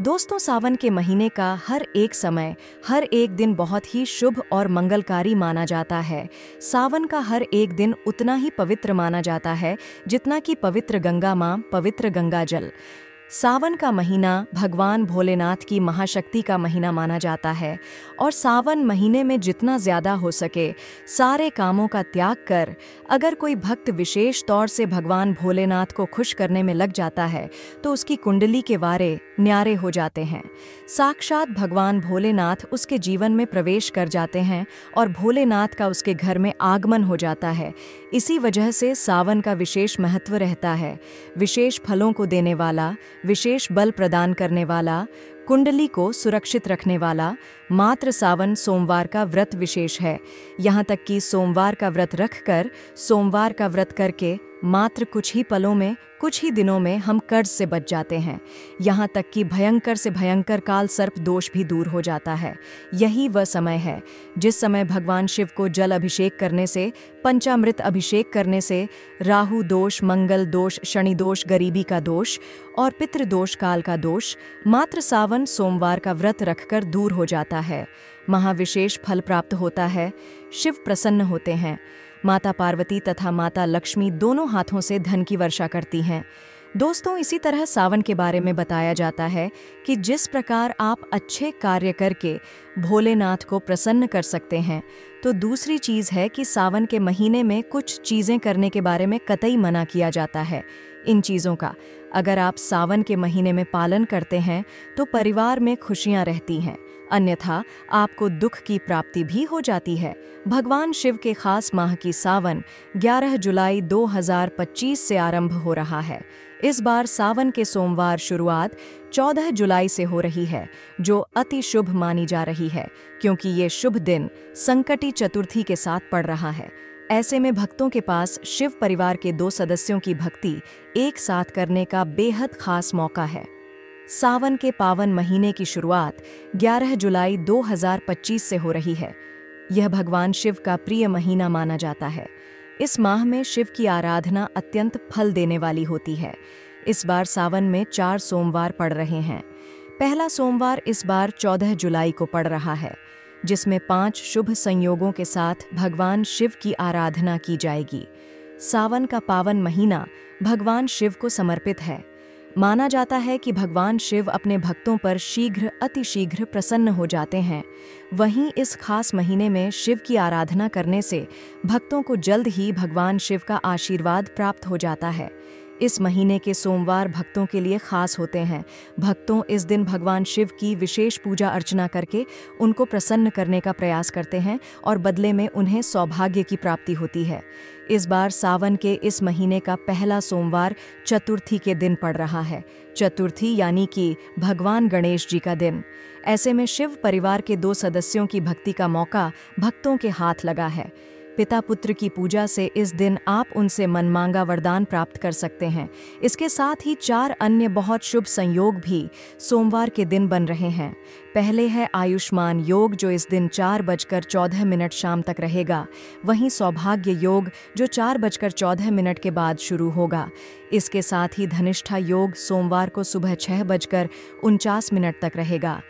दोस्तों, सावन के महीने का हर एक समय, हर एक दिन बहुत ही शुभ और मंगलकारी माना जाता है। सावन का हर एक दिन उतना ही पवित्र माना जाता है जितना कि पवित्र गंगा माँ, पवित्र गंगा जल। सावन का महीना भगवान भोलेनाथ की महाशक्ति का महीना माना जाता है और सावन महीने में जितना ज़्यादा हो सके सारे कामों का त्याग कर अगर कोई भक्त विशेष तौर से भगवान भोलेनाथ को खुश करने में लग जाता है तो उसकी कुंडली के वारे न्यारे हो जाते हैं। साक्षात भगवान भोलेनाथ उसके जीवन में प्रवेश कर जाते हैं और भोलेनाथ का उसके घर में आगमन हो जाता है। इसी वजह से सावन का विशेष महत्व रहता है। विशेष फलों को देने वाला, विशेष बल प्रदान करने वाला, कुंडली को सुरक्षित रखने वाला मात्र सावन सोमवार का व्रत विशेष है। यहाँ तक कि सोमवार का व्रत रखकर, सोमवार का व्रत करके मात्र कुछ ही पलों में, कुछ ही दिनों में हम कर्ज से बच जाते हैं। यहाँ तक कि भयंकर से भयंकर काल सर्प दोष भी दूर हो जाता है। यही वह समय है जिस समय भगवान शिव को जल अभिषेक करने से, पंचामृत अभिषेक करने से राहु दोष, मंगल दोष, शनि दोष, गरीबी का दोष और पितृदोष काल का दोष मात्र सावन सोमवार का व्रत रखकर दूर हो जाता है। महाविशेष फल प्राप्त होता है। शिव प्रसन्न होते हैं। माता पार्वती तथा माता लक्ष्मी दोनों हाथों से धन की वर्षा करती हैं। दोस्तों, इसी तरह सावन के बारे में बताया जाता है कि जिस प्रकार आप अच्छे कार्य करके भोलेनाथ को प्रसन्न कर सकते हैं, तो दूसरी चीज़ है कि सावन के महीने में कुछ चीज़ें करने के बारे में कतई मना किया जाता है। इन चीज़ों का अगर आप सावन के महीने में पालन करते हैं तो परिवार में खुशियां रहती हैं, अन्यथा आपको दुख की प्राप्ति भी हो जाती है। भगवान शिव के खास माह की सावन 11 जुलाई 2025 से आरंभ हो रहा है। इस बार सावन के सोमवार शुरुआत 14 जुलाई से हो रही है, जो अति शुभ मानी जा रही है क्योंकि ये शुभ दिन संकटी चतुर्थी के साथ पड़ रहा है। ऐसे में भक्तों के पास शिव परिवार के 2 सदस्यों की भक्ति एक साथ करने का बेहद खास मौका है। सावन के पावन महीने की शुरुआत 11 जुलाई 2025 से हो रही है। यह भगवान शिव का प्रिय महीना माना जाता है। इस माह में शिव की आराधना अत्यंत फल देने वाली होती है। इस बार सावन में 4 सोमवार पड़ रहे हैं। पहला सोमवार इस बार 14 जुलाई को पड़ रहा है, जिसमें 5 शुभ संयोगों के साथ भगवान शिव की आराधना की जाएगी। सावन का पावन महीना भगवान शिव को समर्पित है। माना जाता है कि भगवान शिव अपने भक्तों पर शीघ्र, अतिशीघ्र प्रसन्न हो जाते हैं। वहीं इस खास महीने में शिव की आराधना करने से भक्तों को जल्द ही भगवान शिव का आशीर्वाद प्राप्त हो जाता है। इस महीने के सोमवार भक्तों के लिए खास होते हैं। भक्तों इस दिन भगवान शिव की विशेष पूजा अर्चना करके उनको प्रसन्न करने का प्रयास करते हैं और बदले में उन्हें सौभाग्य की प्राप्ति होती है। इस बार सावन के इस महीने का पहला सोमवार चतुर्थी के दिन पड़ रहा है। चतुर्थी यानी कि भगवान गणेश जी का दिन। ऐसे में शिव परिवार के 2 सदस्यों की भक्ति का मौका भक्तों के हाथ लगा है। पिता पुत्र की पूजा से इस दिन आप उनसे मनमांगा वरदान प्राप्त कर सकते हैं। इसके साथ ही 4 अन्य बहुत शुभ संयोग भी सोमवार के दिन बन रहे हैं। पहले है आयुष्मान योग, जो इस दिन 4:14 शाम तक रहेगा। वहीं सौभाग्य योग, जो 4:14 के बाद शुरू होगा। इसके साथ ही धनिष्ठा योग सोमवार को सुबह 6:49 तक रहेगा।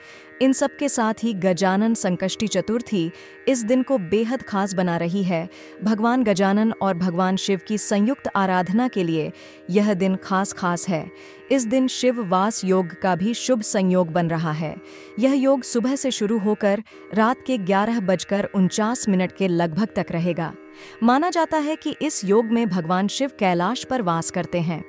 इन सब के साथ ही गजानन संकष्टी चतुर्थी इस दिन को बेहद खास बना रही है। भगवान गजानन और भगवान शिव की संयुक्त आराधना के लिए यह दिन खास है। इस दिन शिव वास योग का भी शुभ संयोग बन रहा है। यह योग सुबह से शुरू होकर रात के 11:49 के लगभग तक रहेगा। माना जाता है कि इस योग में भगवान शिव कैलाश पर वास करते हैं।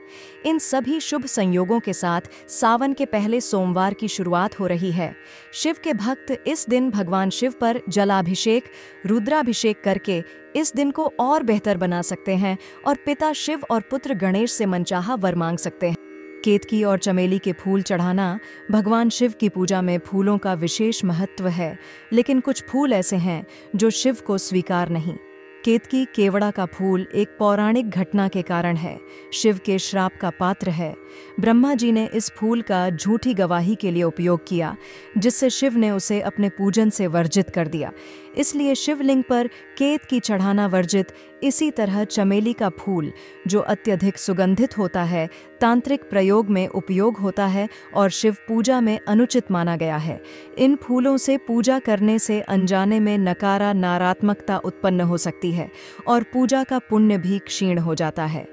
इन सभी शुभ संयोगों के साथ सावन के पहले सोमवार की शुरुआत हो रही है। शिव के भक्त इस दिन भगवान शिव पर जलाभिषेक, रुद्राभिषेक करके इस दिन को और बेहतर बना सकते हैं और पिता शिव और पुत्र गणेश से मनचाहा वर मांग सकते हैं। केतकी और चमेली के फूल चढ़ाना भगवान शिव की पूजा में फूलों का विशेष महत्व है, लेकिन कुछ फूल ऐसे हैं जो शिव को स्वीकार नहीं। केतकी केवड़ा का फूल एक पौराणिक घटना के कारण है, शिव के श्राप का पात्र है। ब्रह्मा जी ने इस फूल का झूठी गवाही के लिए उपयोग किया, जिससे शिव ने उसे अपने पूजन से वर्जित कर दिया। इसलिए शिवलिंग पर केतकी चढ़ाना वर्जित। इसी तरह चमेली का फूल, जो अत्यधिक सुगंधित होता है, तांत्रिक प्रयोग में उपयोग होता है और शिव पूजा में अनुचित माना गया है। इन फूलों से पूजा करने से अनजाने में नकारात्मकता उत्पन्न हो सकती है और पूजा का पुण्य भी क्षीण हो जाता है।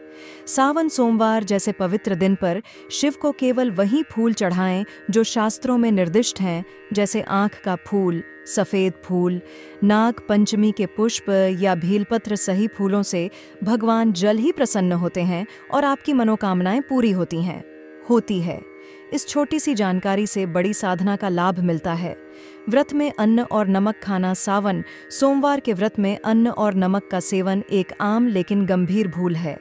सावन सोमवार जैसे पवित्र दिन पर शिव को केवल वही फूल चढ़ाएं जो शास्त्रों में निर्दिष्ट हैं, जैसे आँख का फूल, सफ़ेद फूल, नाग पंचमी के पुष्प या भीलपत्र सही फूलों से भगवान जल ही प्रसन्न होते हैं और आपकी मनोकामनाएं पूरी होती है। इस छोटी सी जानकारी से बड़ी साधना का लाभ मिलता है। व्रत में अन्न और नमक खाना। सावन सोमवार के व्रत में अन्न और नमक का सेवन एक आम लेकिन गंभीर भूल है।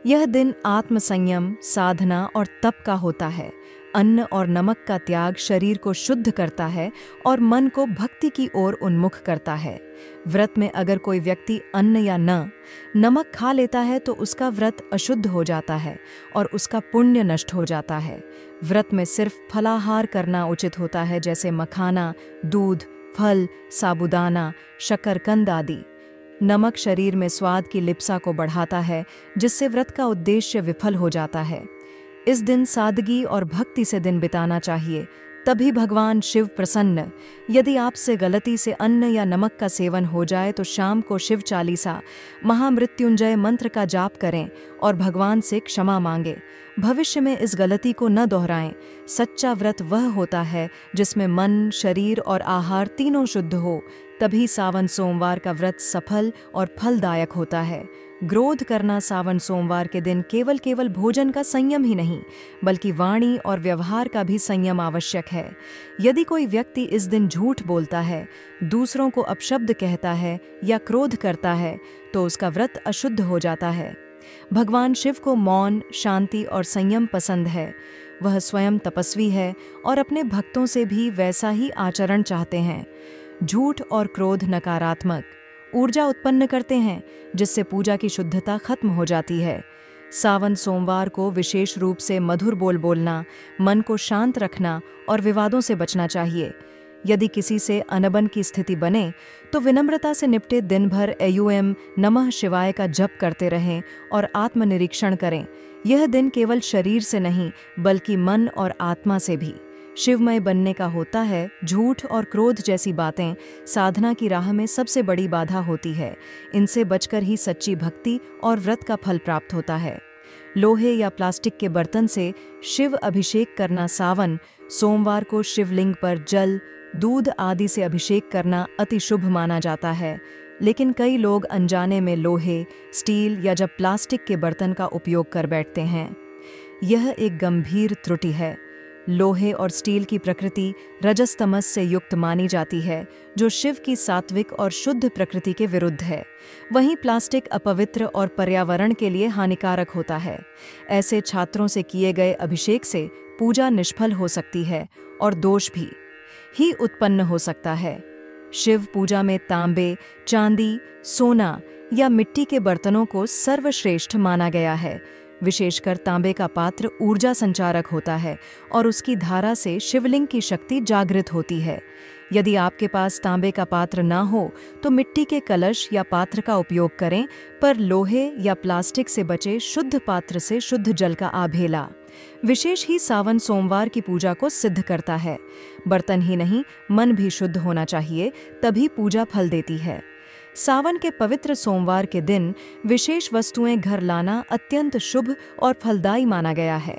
यह दिन आत्मसंयम, साधना और तप का होता है। अन्न और नमक का त्याग शरीर को शुद्ध करता है और मन को भक्ति की ओर उन्मुख करता है। व्रत में अगर कोई व्यक्ति अन्न या नमक खा लेता है तो उसका व्रत अशुद्ध हो जाता है और उसका पुण्य नष्ट हो जाता है। व्रत में सिर्फ फलाहार करना उचित होता है, जैसे मखाना, दूध, फल, साबूदाना, शकरकंद आदि। नमक शरीर में स्वाद की लिप्सा को बढ़ाता है, जिससे व्रत का उद्देश्य विफल हो जाता है। इस दिन सादगी और भक्ति से दिन बिताना चाहिए, तभी भगवान शिव प्रसन्न। यदि आपसे गलती से अन्न या नमक का सेवन हो जाए तो शाम को शिव चालीसा, महामृत्युंजय मंत्र का जाप करें और भगवान से क्षमा मांगे। भविष्य में इस गलती को न दोहराएं। सच्चा व्रत वह होता है जिसमें मन, शरीर और आहार तीनों शुद्ध हो, तभी सावन सोमवार का व्रत सफल और फलदायक होता है। क्रोध करना सावन सोमवार के दिन केवल भोजन का संयम ही नहीं, बल्कि वाणी और व्यवहार का भी संयम आवश्यक है। यदि कोई व्यक्ति इस दिन झूठ बोलता है, दूसरों को अपशब्द कहता है या क्रोध करता है, तो उसका व्रत अशुद्ध हो जाता है। भगवान शिव को मौन, शांति और संयम पसंद है। वह स्वयं तपस्वी है और अपने भक्तों से भी वैसा ही आचरण चाहते हैं। झूठ और क्रोध नकारात्मक ऊर्जा उत्पन्न करते हैं, जिससे पूजा की शुद्धता खत्म हो जाती है। सावन सोमवार को विशेष रूप से मधुर बोलना, मन को शांत रखना और विवादों से बचना चाहिए। यदि किसी से अनबन की स्थिति बने तो विनम्रता से निपटे। दिन भर एयूएम नमः शिवाय का जप करते रहें और आत्मनिरीक्षण करें। यह दिन केवल शरीर से नहीं, बल्कि मन और आत्मा से भी शिवमय बनने का होता है। झूठ और क्रोध जैसी बातें साधना की राह में सबसे बड़ी बाधा होती है। इनसे बचकर ही सच्ची भक्ति और व्रत का फल प्राप्त होता है। लोहे या प्लास्टिक के बर्तन से शिव अभिषेक करना। सावन सोमवार को शिवलिंग पर जल, दूध आदि से अभिषेक करना अति शुभ माना जाता है, लेकिन कई लोग अनजाने में लोहे, स्टील या जब प्लास्टिक के बर्तन का उपयोग कर बैठते हैं। यह एक गंभीर त्रुटि है। लोहे और स्टील की प्रकृति रजस तमस से युक्त मानी जाती है, जो शिव की सात्विक और शुद्ध प्रकृति के विरुद्ध है। वहीं प्लास्टिक अपवित्र और पर्यावरण के लिए हानिकारक होता है। ऐसे छात्रों से किए गए अभिषेक से पूजा निष्फल हो सकती है और दोष भी ही उत्पन्न हो सकता है। शिव पूजा में तांबे, चांदी, सोना या मिट्टी के बर्तनों को सर्वश्रेष्ठ माना गया है। विशेषकर तांबे का पात्र ऊर्जा संचारक होता है और उसकी धारा से शिवलिंग की शक्ति जागृत होती है। यदि आपके पास तांबे का पात्र ना हो तो मिट्टी के कलश या पात्र का उपयोग करें, पर लोहे या प्लास्टिक से बचे शुद्ध पात्र से शुद्ध जल का आभेला विशेष ही सावन सोमवार की पूजा को सिद्ध करता है। बर्तन ही नहीं, मन भी शुद्ध होना चाहिए, तभी पूजा फल देती है। सावन के पवित्र सोमवार के दिन विशेष वस्तुएं घर लाना अत्यंत शुभ और फलदायी माना गया है।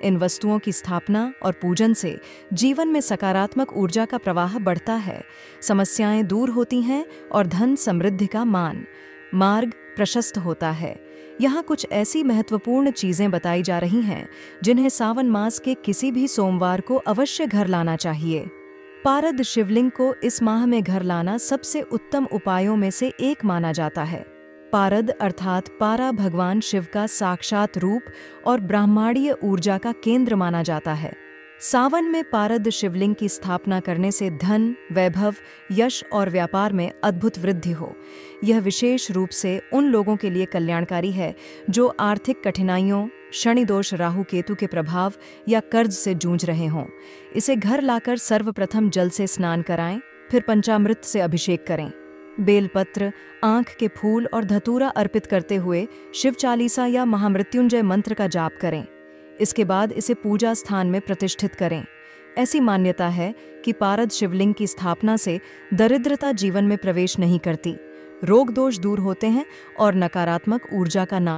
इन वस्तुओं की स्थापना और पूजन से जीवन में सकारात्मक ऊर्जा का बढ़ता है, समस्याएं दूर होती हैं और धन समृद्धि का मार्ग प्रशस्त होता है। यहाँ कुछ ऐसी महत्वपूर्ण चीजें बताई जा रही हैं जिन्हें सावन मास के किसी भी सोमवार को अवश्य घर लाना चाहिए। पारद शिवलिंग को इस माह में घर लाना सबसे उत्तम उपायों में से एक माना जाता है। पारद अर्थात पारा भगवान शिव का साक्षात रूप और ब्रह्मांडीय ऊर्जा का केंद्र माना जाता है। सावन में पारद शिवलिंग की स्थापना करने से धन, वैभव, यश और व्यापार में अद्भुत वृद्धि हो। यह विशेष रूप से उन लोगों के लिए कल्याणकारी है जो आर्थिक कठिनाइयों, शनि दोष, राहु केतु के प्रभाव या कर्ज से जूझ रहे हों। इसे घर लाकर सर्वप्रथम जल से स्नान कराएं, फिर पंचामृत से अभिषेक करें। बेलपत्र, आंख के फूल और धतूरा अर्पित करते हुए शिव चालीसा या महामृत्युंजय मंत्र का जाप करें। इसके बाद इसे पूजा स्थान में प्रतिष्ठित करें। ऐसी मान्यता है कि पारद शिवलिंग की स्थापना से दरिद्रता जीवन में प्रवेश नहीं करती, रोग दोष दूर होते हैं और नकारात्मक ऊर्जा का नाश